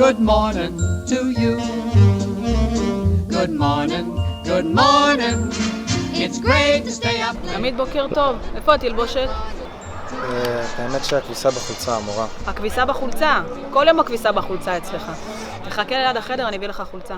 Good morning to you. Good morning, good morning. It's great to stay up late. תמיד בוקר טוב. איפה התלבושת? האמת שהכביסה בחולצה, המורה. הכביסה בחולצה. כל יום הכביסה בחולצה אצלך. תחכה ליד החדר, אני אביא לך חולצה.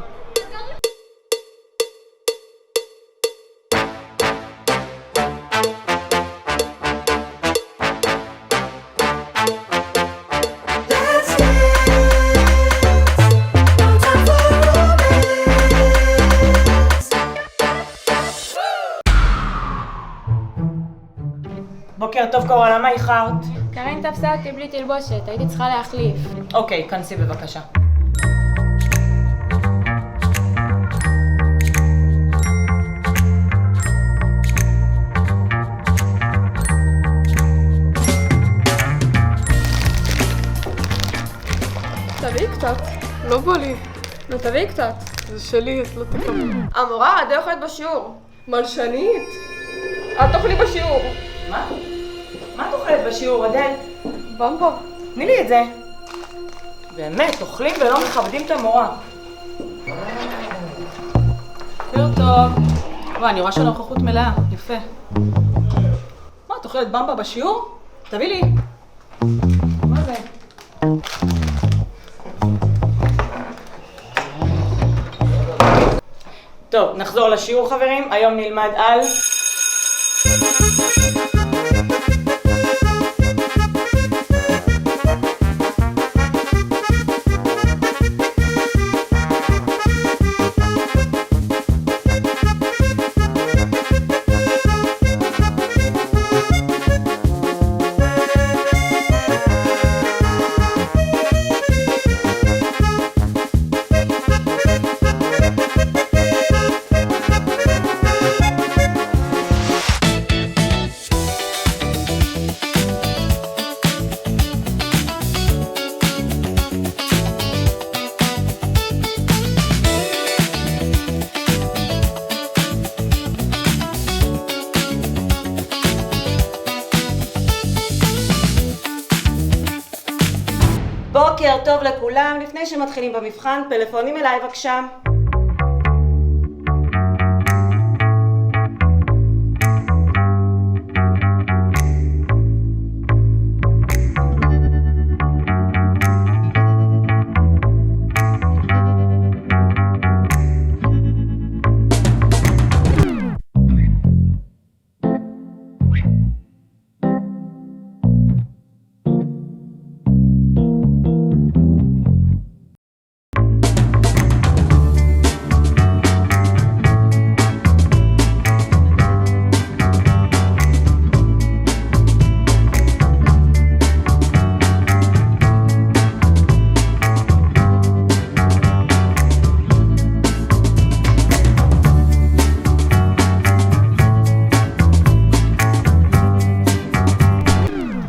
בוקר טוב קורא, למה איחרת? קרן תפסה אותי בלי תלבושת, הייתי צריכה להחליף. אוקיי, כנסי בבקשה. תביאי קצת. לא בא לי. נו תביאי קצת. זה שלי, את לא תקבלי. המורה, את לא אוכלת בשיעור. מלשנית. את תאכלי בשיעור. מה? מה את אוכלת בשיעור, אדל? במבה. תני לי את זה. באמת, אוכלים ולא מכבדים את המורה. בוקר טוב. וואי, אני רואה שנוכחות מלאה, יפה. מה, את אוכלת במבה בשיעור? תביא לי. מה זה? טוב, נחזור לשיעור חברים. היום נלמד על... בוקר טוב לכולם, לפני שמתחילים במבחן, פלאפונים אליי בבקשה.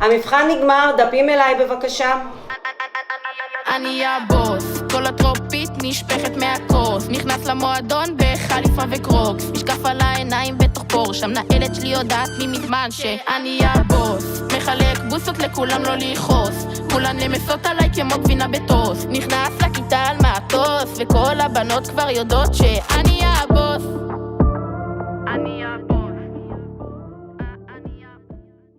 המבחן נגמר, דפים אליי בבקשה. אני הבוס, כל הטרופית נשפכת מהכוס, נכנס למועדון בחליפה וקרוקס, משקף על העיניים בתוך פורש, המנהלת שלי יודעת ממזמן שאני הבוס, מחלק בוסות לכולם לא לכעוס, כולן נמסות עליי כמו גבינה בטוס, נכנס לכיתה על מטוס וכל הבנות כבר יודעות שאני הבוס.